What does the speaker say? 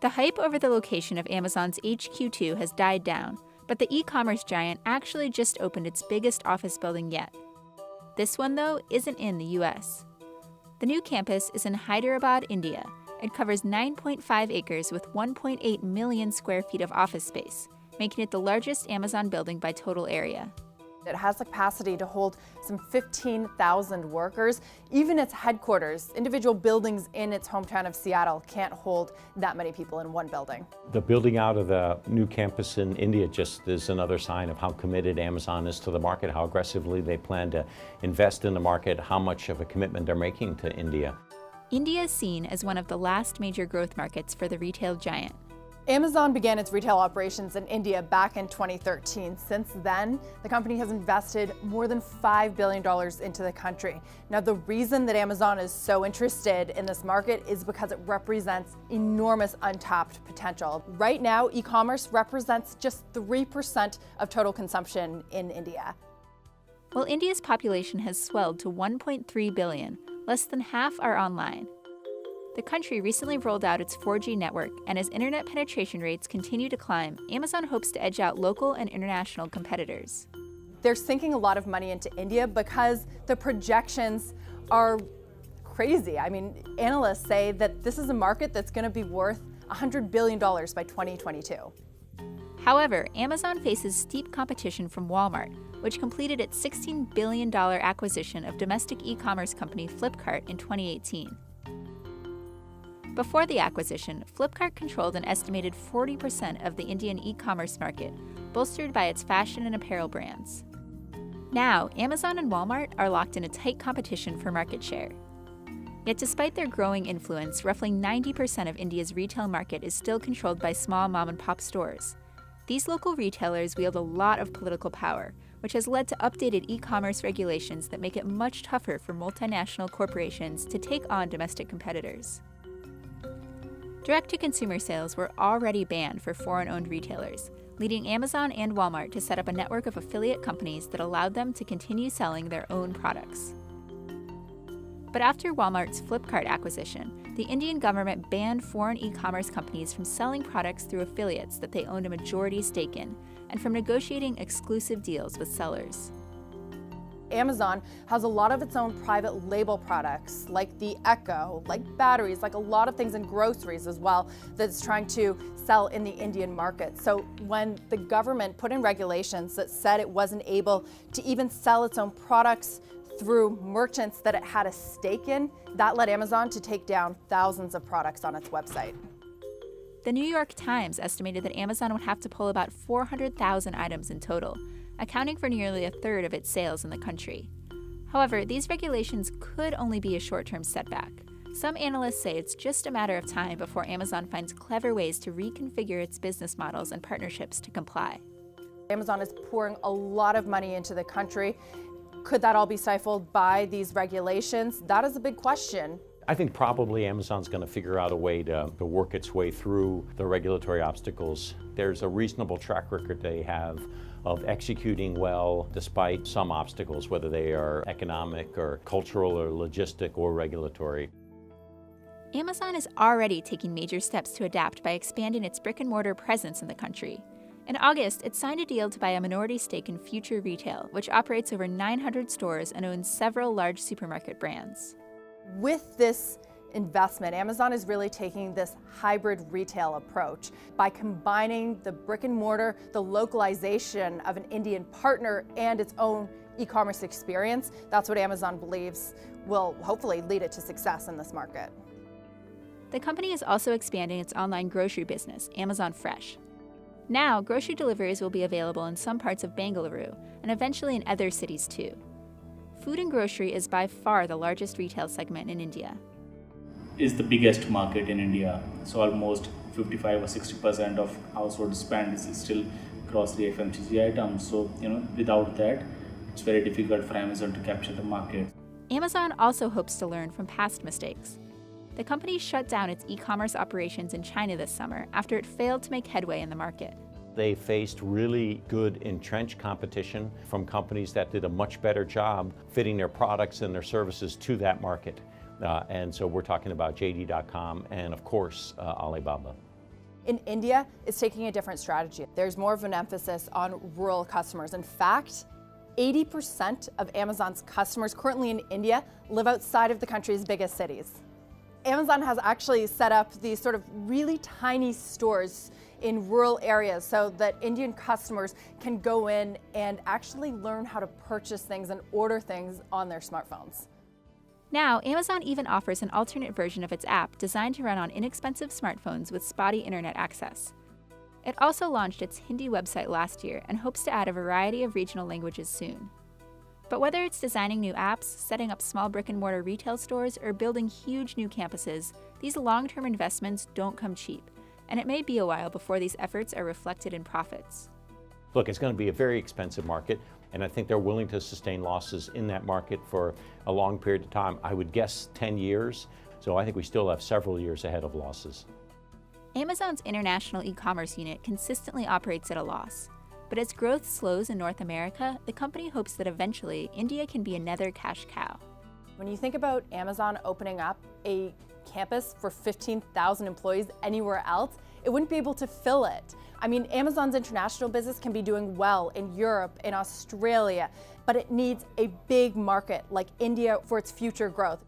The hype over the location of Amazon's HQ2 has died down, but the e-commerce giant actually just opened its biggest office building yet. This one, though, isn't in the US. The new campus is in Hyderabad, India. It covers 9.5 acres with 1.8 million square feet of office space, making it the largest Amazon building by total area. It has the capacity to hold some 15,000 workers. Even its headquarters, individual buildings in its hometown of Seattle, can't hold that many people in one building. The building out of the new campus in India just is another sign of how committed Amazon is to the market, how aggressively they plan to invest in the market, how much of a commitment they're making to India. India is seen as one of the last major growth markets for the retail giant. Amazon began its retail operations in India back in 2013. Since then, the company has invested more than $5 billion into the country. Now, the reason that Amazon is so interested in this market is because it represents enormous untapped potential. Right now, e-commerce represents just 3% of total consumption in India. While India's population has swelled to 1.3 billion, less than half are online. The country recently rolled out its 4G network, and as internet penetration rates continue to climb, Amazon hopes to edge out local and international competitors. They're sinking a lot of money into India because the projections are crazy. I mean, analysts say that this is a market that's going to be worth $100 billion by 2022. However, Amazon faces steep competition from Walmart, which completed its $16 billion acquisition of domestic e-commerce company Flipkart in 2018. Before the acquisition, Flipkart controlled an estimated 40% of the Indian e-commerce market, bolstered by its fashion and apparel brands. Now, Amazon and Walmart are locked in a tight competition for market share. Yet despite their growing influence, roughly 90% of India's retail market is still controlled by small mom-and-pop stores. These local retailers wield a lot of political power, which has led to updated e-commerce regulations that make it much tougher for multinational corporations to take on domestic competitors. Direct-to-consumer sales were already banned for foreign-owned retailers, leading Amazon and Walmart to set up a network of affiliate companies that allowed them to continue selling their own products. But after Walmart's Flipkart acquisition, the Indian government banned foreign e-commerce companies from selling products through affiliates that they owned a majority stake in, and from negotiating exclusive deals with sellers. Amazon has a lot of its own private label products, like the Echo, like batteries, like a lot of things in groceries as well, that's trying to sell in the Indian market. So when the government put in regulations that said it wasn't able to even sell its own products through merchants that it had a stake in, that led Amazon to take down thousands of products on its website. The New York Times estimated that Amazon would have to pull about 400,000 items in total, accounting for nearly a third of its sales in the country. However, these regulations could only be a short-term setback. Some analysts say it's just a matter of time before Amazon finds clever ways to reconfigure its business models and partnerships to comply. Amazon is pouring a lot of money into the country. Could that all be stifled by these regulations? That is a big question. I think probably Amazon's going to figure out a way to work its way through the regulatory obstacles. There's a reasonable track record they have of executing well despite some obstacles, whether they are economic or cultural or logistic or regulatory. Amazon is already taking major steps to adapt by expanding its brick-and-mortar presence in the country. In August, it signed a deal to buy a minority stake in Future Retail, which operates over 900 stores and owns several large supermarket brands. With this investment, Amazon is really taking this hybrid retail approach by combining the brick and mortar, the localization of an Indian partner, and its own e-commerce experience. That's what Amazon believes will hopefully lead it to success in this market. The company is also expanding its online grocery business, Amazon Fresh. Now, grocery deliveries will be available in some parts of Bengaluru and eventually in other cities too. Food and grocery is by far the largest retail segment in India. Is the biggest market in India, so almost 55 or 60% of household spend is still grocery FMCG items. So, without that, it's very difficult for Amazon to capture the market. Amazon also hopes to learn from past mistakes. The company shut down its e-commerce operations in China this summer after it failed to make headway in the market. They faced really good entrenched competition from companies that did a much better job fitting their products and their services to that market. And so we're talking about JD.com and, of course, Alibaba. In India, it's taking a different strategy. There's more of an emphasis on rural customers. In fact, 80% of Amazon's customers currently in India live outside of the country's biggest cities. Amazon has actually set up these sort of really tiny stores in rural areas so that Indian customers can go in and actually learn how to purchase things and order things on their smartphones. Now, Amazon even offers an alternate version of its app designed to run on inexpensive smartphones with spotty internet access. It also launched its Hindi website last year and hopes to add a variety of regional languages soon. But whether it's designing new apps, setting up small brick-and-mortar retail stores, or building huge new campuses, these long-term investments don't come cheap, and it may be a while before these efforts are reflected in profits. Look, it's going to be a very expensive market, and I think they're willing to sustain losses in that market for a long period of time. I would guess 10 years, so I think we still have several years ahead of losses. Amazon's international e-commerce unit consistently operates at a loss. But as growth slows in North America, the company hopes that eventually India can be another cash cow. When you think about Amazon opening up a campus for 15,000 employees anywhere else, it wouldn't be able to fill it. I mean, Amazon's international business can be doing well in Europe, in Australia, but it needs a big market like India for its future growth.